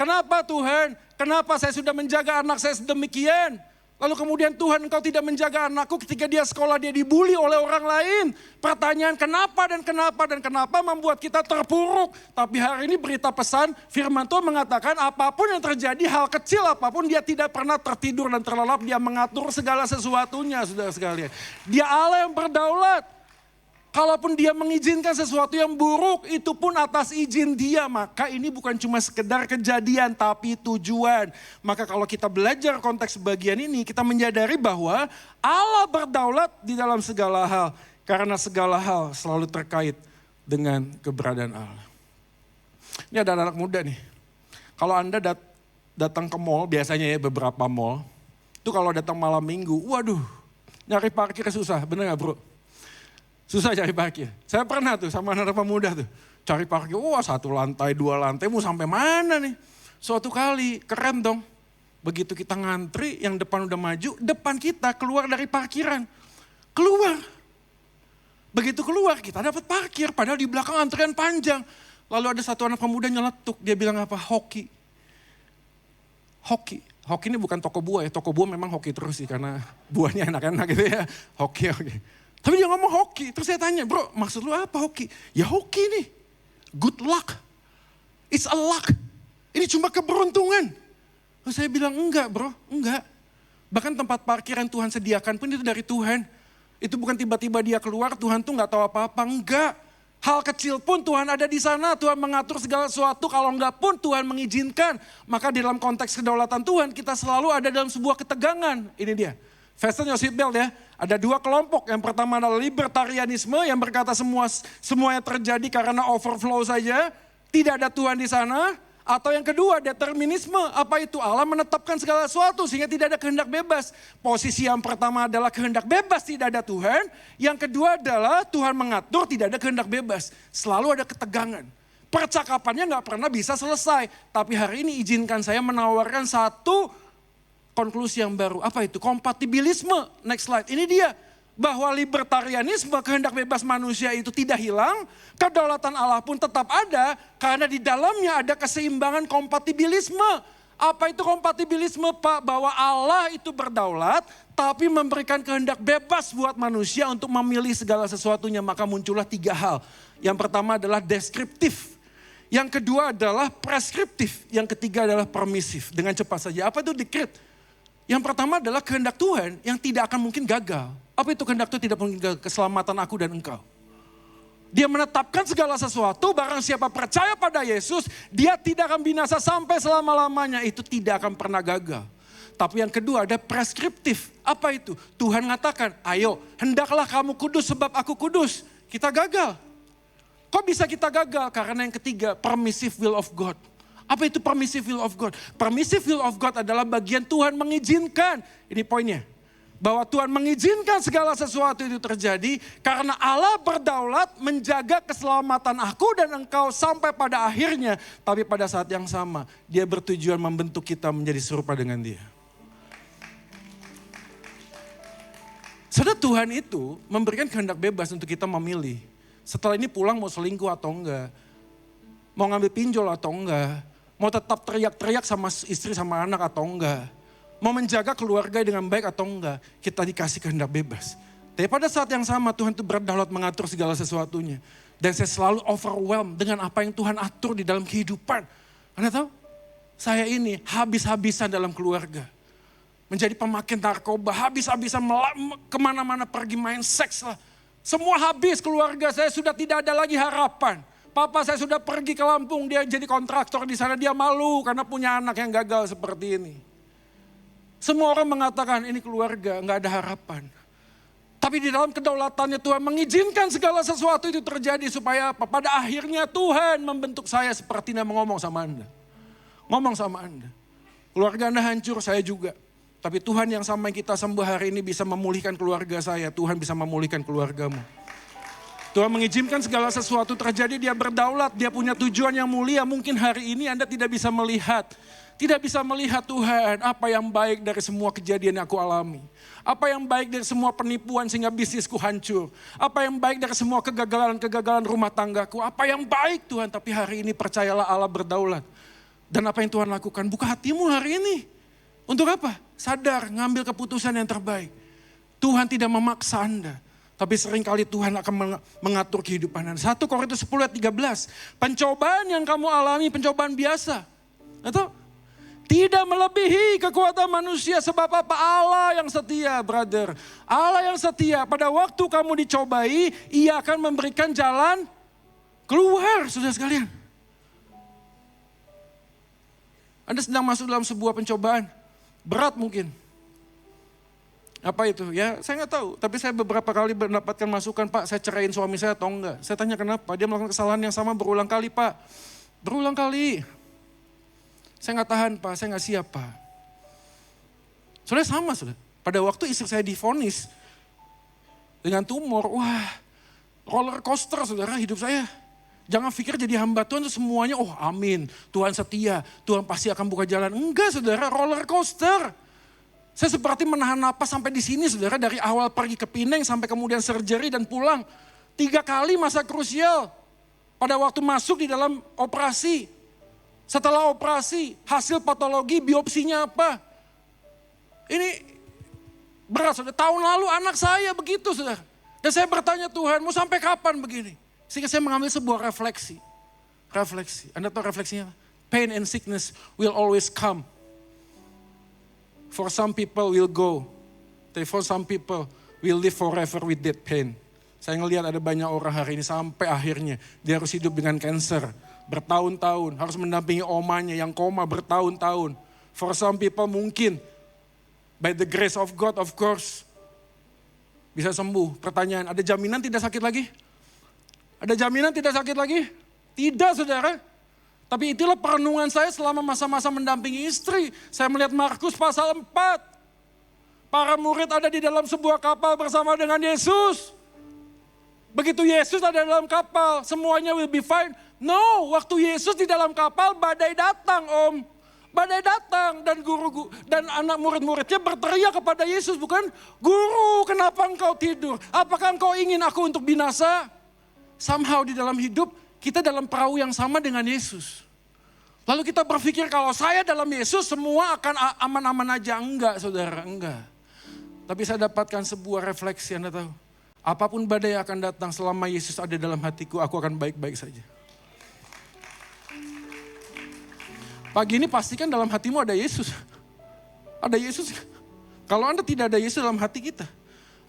Kenapa Tuhan? Kenapa saya sudah menjaga anak saya sedemikian? Lalu kemudian Tuhan, engkau tidak menjaga anakku ketika dia sekolah, dia dibully oleh orang lain. Pertanyaan kenapa dan kenapa dan kenapa membuat kita terpuruk. Tapi hari ini berita pesan, firman Tuhan mengatakan apapun yang terjadi, hal kecil apapun, dia tidak pernah tertidur dan terlelap. Dia mengatur segala sesuatunya, saudara sekalian. Dia Allah yang berdaulat. Kalaupun dia mengizinkan sesuatu yang buruk, itu pun atas izin dia. Maka ini bukan cuma sekedar kejadian, tapi tujuan. Maka kalau kita belajar konteks bagian ini, kita menyadari bahwa Allah berdaulat di dalam segala hal. Karena segala hal selalu terkait dengan keberadaan Allah. Ini ada anak muda nih. Kalau Anda datang ke mall, biasanya ya beberapa mall. Itu kalau datang malam minggu, waduh, nyari parkir susah, bener gak bro? Susah cari parkir. Saya pernah tuh sama anak pemuda tuh. Cari parkir, wah 1 lantai, 2 lantai, mau sampai mana nih. Suatu kali, keren dong. Begitu kita ngantri, yang depan udah maju, depan kita keluar dari parkiran. Keluar. Begitu keluar, kita dapat parkir. Padahal di belakang antrian panjang. Lalu ada satu anak pemuda nyeletuk, dia bilang apa? Hoki. Hoki. Hoki ini bukan toko buah ya, toko buah memang hoki terus sih karena buahnya enak-enak gitu ya. Hoki. Tapi dia ngomong hoki, terus saya tanya, bro maksud lu apa hoki? Ya hoki nih, good luck, it's a luck, ini cuma keberuntungan. Terus saya bilang enggak bro, enggak. Bahkan tempat parkir yang Tuhan sediakan pun itu dari Tuhan. Itu bukan tiba-tiba dia keluar, Tuhan tuh gak tahu apa-apa, enggak. Hal kecil pun Tuhan ada di sana, Tuhan mengatur segala sesuatu, kalau enggak pun Tuhan mengizinkan. Maka dalam konteks kedaulatan Tuhan kita selalu ada dalam sebuah ketegangan, ini dia. Fasten your seatbelt ya. Ada 2 kelompok. Yang pertama adalah libertarianisme yang berkata semuanya terjadi karena overflow saja. Tidak ada Tuhan di sana. Atau yang kedua determinisme. Apa itu? Allah menetapkan segala sesuatu sehingga tidak ada kehendak bebas. Posisi yang pertama adalah kehendak bebas, tidak ada Tuhan. Yang kedua adalah Tuhan mengatur, tidak ada kehendak bebas. Selalu ada ketegangan. Percakapannya gak pernah bisa selesai. Tapi hari ini izinkan saya menawarkan satu konklusi yang baru. Apa itu? Kompatibilisme. Next slide. Ini dia. Bahwa libertarianisme, kehendak bebas manusia itu tidak hilang. Kedaulatan Allah pun tetap ada. Karena di dalamnya ada keseimbangan kompatibilisme. Apa itu kompatibilisme Pak? Bahwa Allah itu berdaulat. Tapi memberikan kehendak bebas buat manusia untuk memilih segala sesuatunya. Maka muncullah 3 hal. Yang pertama adalah deskriptif. Yang kedua adalah preskriptif. Yang ketiga adalah permisif. Dengan cepat saja. Apa itu decree? Yang pertama adalah kehendak Tuhan yang tidak akan mungkin gagal. Apa itu kehendak Tuhan tidak mungkin gagal? Keselamatan aku dan engkau. Dia menetapkan segala sesuatu, barang siapa percaya pada Yesus, dia tidak akan binasa sampai selama-lamanya. Itu tidak akan pernah gagal. Tapi yang kedua ada preskriptif. Apa itu? Tuhan mengatakan, ayo hendaklah kamu kudus sebab aku kudus. Kita gagal. Kok bisa kita gagal? Karena yang ketiga, permissive will of God. Apa itu permissive will of God? Permissive will of God adalah bagian Tuhan mengizinkan. Ini poinnya. Bahwa Tuhan mengizinkan segala sesuatu itu terjadi. Karena Allah berdaulat menjaga keselamatan aku dan engkau sampai pada akhirnya. Tapi pada saat yang sama dia bertujuan membentuk kita menjadi serupa dengan dia. Saudara, Tuhan itu memberikan kehendak bebas untuk kita memilih. Setelah ini pulang mau selingkuh atau enggak. Mau ngambil pinjol atau enggak. Mau tetap teriak-teriak sama istri sama anak atau enggak. Mau menjaga keluarga dengan baik atau enggak. Kita dikasih kehendak bebas. Tapi pada saat yang sama Tuhan itu berdaulat mengatur segala sesuatunya. Dan saya selalu overwhelmed dengan apa yang Tuhan atur di dalam kehidupan. Anda tahu? Saya ini habis-habisan dalam keluarga. Menjadi pemakai narkoba, habis-habisan kemana-mana pergi main seks lah. Semua habis, keluarga saya sudah tidak ada lagi harapan. Papa saya sudah pergi ke Lampung, dia jadi kontraktor di sana, dia malu karena punya anak yang gagal seperti ini. Semua orang mengatakan ini keluarga, nggak ada harapan. Tapi di dalam kedaulatannya Tuhan mengizinkan segala sesuatu itu terjadi supaya apa? Pada akhirnya Tuhan membentuk saya seperti yang ngomong sama Anda. Ngomong sama Anda. Keluarga Anda hancur, saya juga. Tapi Tuhan yang sama yang kita sembah hari ini bisa memulihkan keluarga saya. Tuhan bisa memulihkan keluargamu. Tuhan mengizinkan segala sesuatu terjadi, dia berdaulat, dia punya tujuan yang mulia. Mungkin hari ini Anda tidak bisa melihat. Tidak bisa melihat Tuhan apa yang baik dari semua kejadian yang aku alami. Apa yang baik dari semua penipuan sehingga bisnisku hancur. Apa yang baik dari semua kegagalan-kegagalan rumah tanggaku. Apa yang baik Tuhan, tapi hari ini percayalah Allah berdaulat. Dan apa yang Tuhan lakukan, buka hatimu hari ini. Untuk apa? Sadar, ngambil keputusan yang terbaik. Tuhan tidak memaksa Anda. Tapi seringkali Tuhan akan mengatur kehidupan Anda. 1 Korintus 10 ayat 13. Pencobaan yang kamu alami, pencobaan biasa. Atau tidak melebihi kekuatan manusia, sebab apa? Allah yang setia, brother. Allah yang setia, pada waktu kamu dicobai, Ia akan memberikan jalan keluar, saudara sekalian. Anda sedang masuk dalam sebuah pencobaan, berat mungkin. Apa itu? Ya saya nggak tahu, tapi saya beberapa kali mendapatkan masukan, Pak saya ceraiin suami saya atau enggak. Saya tanya kenapa, dia melakukan kesalahan yang sama berulang kali Pak. Berulang kali. Saya nggak tahan Pak, saya nggak siap Pak. Soalnya sama sudah. Pada waktu istri saya divonis dengan tumor, wah roller coaster saudara hidup saya. Jangan pikir jadi hamba Tuhan itu semuanya, oh amin, Tuhan setia, Tuhan pasti akan buka jalan. Enggak saudara, roller coaster. Saya seperti menahan napas sampai di sini saudara, dari awal pergi ke Pineng sampai kemudian surgery dan pulang. 3 kali masa krusial. Pada waktu masuk di dalam operasi. Setelah operasi, hasil patologi, biopsinya apa? Ini berat, saudara. Tahun lalu anak saya begitu, saudara. Dan saya bertanya Tuhan, mau sampai kapan begini? Sehingga saya mengambil sebuah refleksi. Refleksi. Anda tahu refleksinya apa? Pain and sickness will always come. For some people will go. But for some people will live forever with that pain. Saya ngelihat ada banyak orang hari ini sampai akhirnya dia harus hidup dengan cancer. Bertahun-tahun, harus mendampingi omanya yang koma bertahun-tahun. For some people mungkin, by the grace of God of course, bisa sembuh. Pertanyaan, ada jaminan tidak sakit lagi? Ada jaminan tidak sakit lagi? Tidak saudara. Tapi itulah perenungan saya selama masa-masa mendampingi istri. Saya melihat Markus pasal 4. Para murid ada di dalam sebuah kapal bersama dengan Yesus. Begitu Yesus ada dalam kapal, semuanya will be fine. No, waktu Yesus di dalam kapal badai datang om. Badai datang dan guru dan anak murid-muridnya berteriak kepada Yesus, bukan? Guru, kenapa engkau tidur? Apakah engkau ingin aku untuk binasa? Somehow di dalam hidup kita dalam perahu yang sama dengan Yesus. Lalu kita berpikir kalau saya dalam Yesus semua akan aman-aman aja. Enggak saudara, enggak. Tapi saya dapatkan sebuah refleksi, Anda tahu. Apapun badai yang akan datang selama Yesus ada dalam hatiku, aku akan baik-baik saja. Pagi ini pastikan dalam hatimu ada Yesus. Ada Yesus. Kalau Anda tidak ada Yesus dalam hati kita,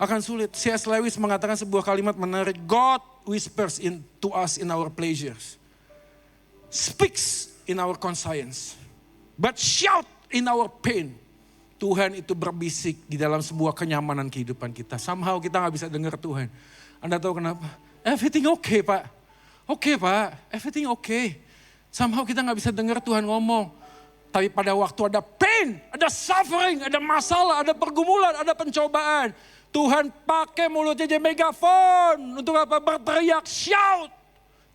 akan sulit. C.S. Lewis mengatakan sebuah kalimat menarik. God whispers to us in our pleasures. Speaks in our conscience. But shout in our pain. Tuhan itu berbisik di dalam sebuah kenyamanan kehidupan kita. Somehow kita gak bisa dengar Tuhan. Anda tahu kenapa? Everything okay Pak. Oke Pak, everything okay. Somehow kita gak bisa dengar Tuhan ngomong. Tapi pada waktu ada pain, ada suffering, ada masalah, ada pergumulan, ada pencobaan. Tuhan pakai mulutnya jadi megafon. Untuk apa? Berteriak, shout.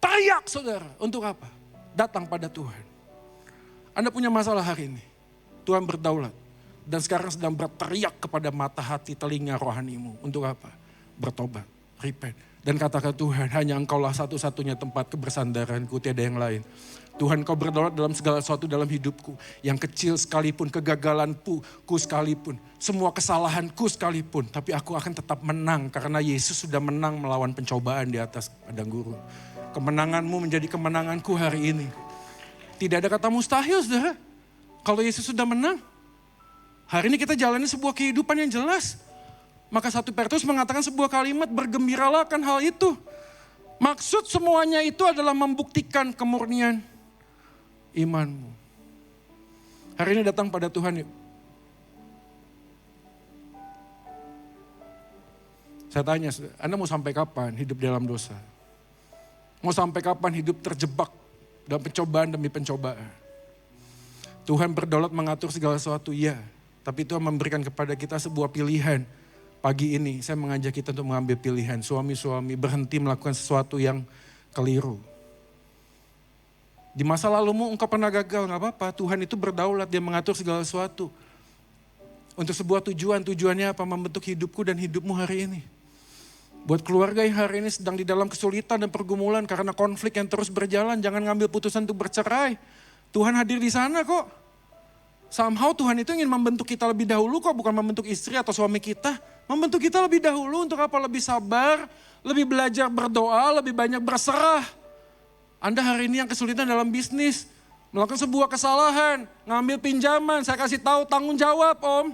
Teriak saudara. Untuk apa? Datang pada Tuhan. Anda punya masalah hari ini. Tuhan berdaulat. Dan sekarang sedang berteriak kepada mata hati telinga rohanimu. Untuk apa? Bertobat, repent. Dan katakan, Tuhan, hanya Engkaulah satu-satunya tempat kebersandaranku, tiada yang lain. Tuhan, Kau berdaulat dalam segala sesuatu dalam hidupku. Yang kecil sekalipun, kegagalanku sekalipun, semua kesalahanku sekalipun. Tapi aku akan tetap menang karena Yesus sudah menang melawan pencobaan di atas padang gurun. Kemenangan-Mu menjadi kemenanganku hari ini. Tidak ada kata mustahil, saudara. Kalau Yesus sudah menang. Hari ini kita jalani sebuah kehidupan yang jelas. Maka 1 Petrus mengatakan sebuah kalimat, bergembiralah akan hal itu. Maksud semuanya itu adalah membuktikan kemurnian imanmu. Hari ini datang pada Tuhan yuk. Saya tanya, Anda mau sampai kapan hidup dalam dosa? Mau sampai kapan hidup terjebak dalam pencobaan demi pencobaan? Tuhan berdaulat mengatur segala sesuatu, ya. Tapi Tuhan memberikan kepada kita sebuah pilihan. Pagi ini saya mengajak kita untuk mengambil pilihan. Suami-suami berhenti melakukan sesuatu yang keliru. Di masa lalumu engkau pernah gagal, gak apa-apa. Tuhan itu berdaulat, Dia mengatur segala sesuatu. Untuk sebuah tujuan, tujuannya apa? Membentuk hidupku dan hidupmu hari ini. Buat keluarga yang hari ini sedang di dalam kesulitan dan pergumulan karena konflik yang terus berjalan, jangan ngambil putusan untuk bercerai. Tuhan hadir di sana kok. Somehow Tuhan itu ingin membentuk kita lebih dahulu kok, bukan membentuk istri atau suami kita. Membentuk kita lebih dahulu untuk apa? Lebih sabar, lebih belajar berdoa, lebih banyak berserah. Anda hari ini yang kesulitan dalam bisnis, melakukan sebuah kesalahan, ngambil pinjaman, saya kasih tahu tanggung jawab om.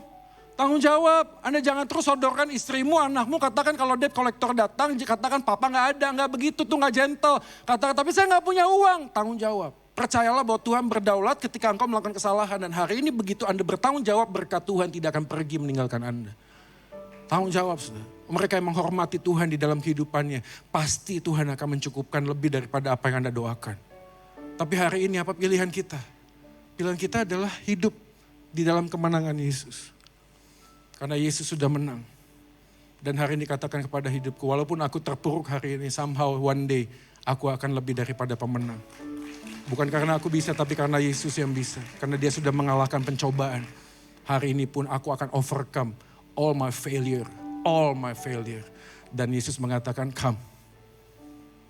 Tanggung jawab, Anda jangan terus sodorkan istrimu, anakmu, katakan kalau debt collector datang, katakan papa gak ada, gak begitu tuh gak gentle. Katakan tapi saya gak punya uang, tanggung jawab. Percayalah bahwa Tuhan berdaulat ketika engkau melakukan kesalahan. Dan hari ini begitu Anda bertanggung jawab, berkat Tuhan tidak akan pergi meninggalkan Anda. Tanggung jawab, saudara. Mereka yang menghormati Tuhan di dalam kehidupannya, pasti Tuhan akan mencukupkan lebih daripada apa yang Anda doakan. Tapi hari ini apa pilihan kita? Pilihan kita adalah hidup di dalam kemenangan Yesus. Karena Yesus sudah menang. Dan hari ini katakan kepada hidupku, walaupun aku terpuruk hari ini, somehow one day aku akan lebih daripada pemenang. Bukan karena aku bisa, tapi karena Yesus yang bisa. Karena Dia sudah mengalahkan pencobaan. Hari ini pun aku akan overcome all my failure. All my failure. Dan Yesus mengatakan, come.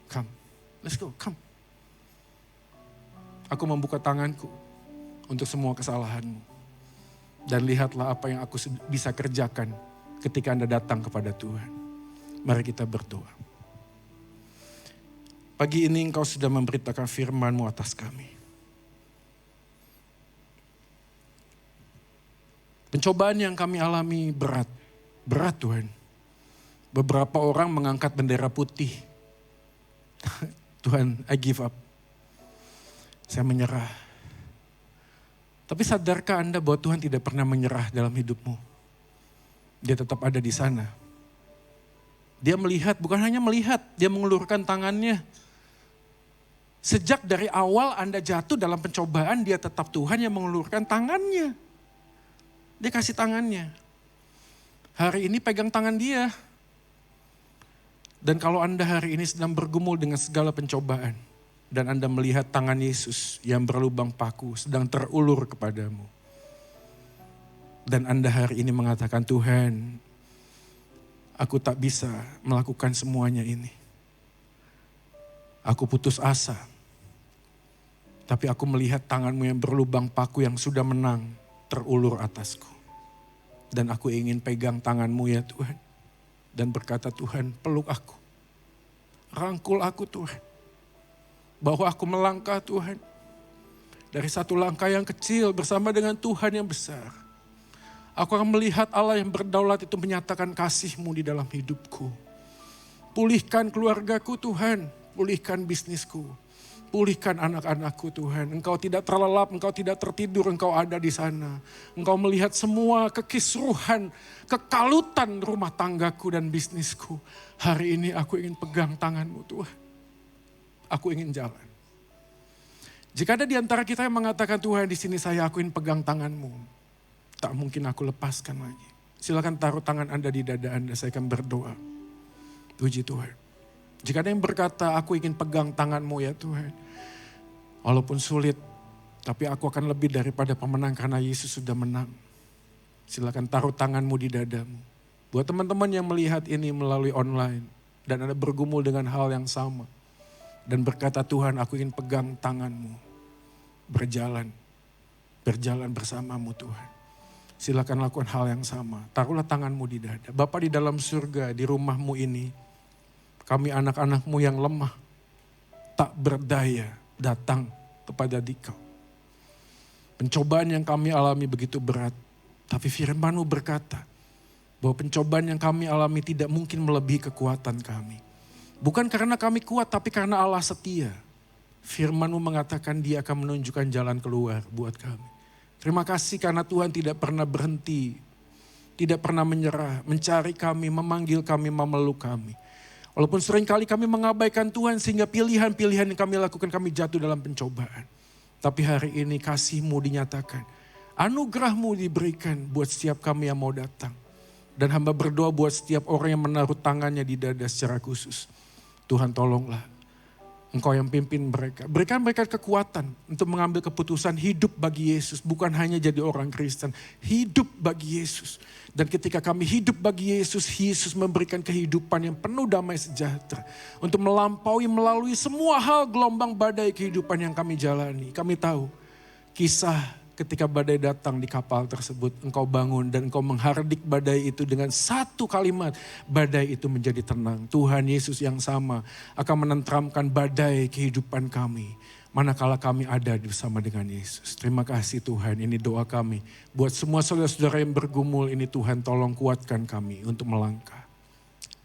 Come. Let's go, come. Aku membuka tanganku untuk semua kesalahanmu. Dan lihatlah apa yang aku bisa kerjakan ketika Anda datang kepada Tuhan. Mari kita berdoa. Pagi ini Engkau sudah memberitakan firman-Mu atas kami. Pencobaan yang kami alami berat. Berat Tuhan. Beberapa orang mengangkat bendera putih. Tuhan, I give up. Saya menyerah. Tapi sadarkah Anda bahwa Tuhan tidak pernah menyerah dalam hidupmu? Dia tetap ada di sana. Dia melihat, bukan hanya melihat, Dia mengulurkan tangannya. Sejak dari awal Anda jatuh dalam pencobaan, Dia tetap Tuhan yang mengulurkan tangannya. Dia kasih tangannya. Hari ini pegang tangan Dia. Dan kalau Anda hari ini sedang bergumul dengan segala pencobaan, dan Anda melihat tangan Yesus yang berlubang paku sedang terulur kepadamu. Dan Anda hari ini mengatakan, Tuhan, aku tak bisa melakukan semuanya ini. Aku putus asa. Tapi aku melihat tangan-Mu yang berlubang paku yang sudah menang terulur atasku. Dan aku ingin pegang tangan-Mu ya Tuhan. Dan berkata, Tuhan, peluk aku. Rangkul aku Tuhan. Bahwa aku melangkah Tuhan. Dari satu langkah yang kecil bersama dengan Tuhan yang besar. Aku akan melihat Allah yang berdaulat itu menyatakan kasih-Mu di dalam hidupku. Pulihkan keluargaku Tuhan. Pulihkan bisnisku. Pulihkan anak-anakku Tuhan. Engkau tidak terlelap, Engkau tidak tertidur, Engkau ada di sana. Engkau melihat semua kekisruhan, kekalutan rumah tanggaku dan bisnisku. Hari ini aku ingin pegang tangan-Mu Tuhan. Aku ingin jalan. Jika ada di antara kita yang mengatakan, Tuhan di sini aku ingin pegang tangan-Mu. Tak mungkin aku lepaskan lagi. Silakan taruh tangan Anda di dada Anda, saya akan berdoa. Puji Tuhan. Jika ada yang berkata, aku ingin pegang tangan-Mu ya Tuhan. Walaupun sulit, tapi aku akan lebih daripada pemenang karena Yesus sudah menang. Silakan taruh tangan-Mu di dadamu. Buat teman-teman yang melihat ini melalui online, Dan Anda bergumul dengan hal yang sama. Dan berkata, Tuhan, aku ingin pegang tangan-Mu. Berjalan bersamamu Tuhan. Silakan lakukan hal yang sama. Taruhlah tanganmu di dada. Bapa di dalam surga, di rumahmu ini. Kami anak-anak-Mu yang lemah. Tak berdaya datang kepada Dikau. Pencobaan yang kami alami begitu berat. Tapi firman-Mu berkata bahwa pencobaan yang kami alami tidak mungkin melebihi kekuatan kami. Bukan karena kami kuat, tapi karena Allah setia. Firman-Mu mengatakan Dia akan menunjukkan jalan keluar buat kami. Terima kasih karena Tuhan tidak pernah berhenti, tidak pernah menyerah, mencari kami, memanggil kami, memeluk kami. Walaupun seringkali kami mengabaikan Tuhan sehingga pilihan-pilihan yang kami lakukan kami jatuh dalam pencobaan. Tapi hari ini kasih-Mu dinyatakan, anugerah-Mu diberikan buat setiap kami yang mau datang. Dan hamba berdoa buat setiap orang yang menaruh tangannya di dada secara khusus. Tuhan tolonglah. Engkau yang pimpin mereka. Berikan mereka kekuatan untuk mengambil keputusan hidup bagi Yesus. Bukan hanya jadi orang Kristen. Hidup bagi Yesus. Dan ketika kami hidup bagi Yesus, Yesus memberikan kehidupan yang penuh damai sejahtera. Untuk melalui semua hal gelombang badai kehidupan yang kami jalani. Kami tahu kisah ketika badai datang di kapal tersebut, engkau bangun dan engkau menghardik badai itu dengan satu kalimat. Badai itu menjadi tenang. Tuhan Yesus yang sama akan menenteramkan badai kehidupan kami. Manakala kami ada bersama dengan Yesus. Terima kasih Tuhan, ini doa kami. Buat semua saudara-saudara yang bergumul ini Tuhan tolong kuatkan kami untuk melangkah.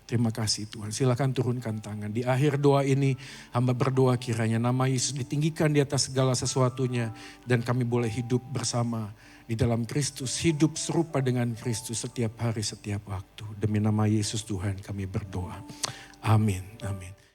Terima kasih Tuhan. Silakan turunkan tangan. Di akhir doa ini hamba berdoa kiranya nama Yesus ditinggikan di atas segala sesuatunya. Dan kami boleh hidup bersama di dalam Kristus. Hidup serupa dengan Kristus setiap hari, setiap waktu. Demi nama Yesus Tuhan kami berdoa. Amin. Amin.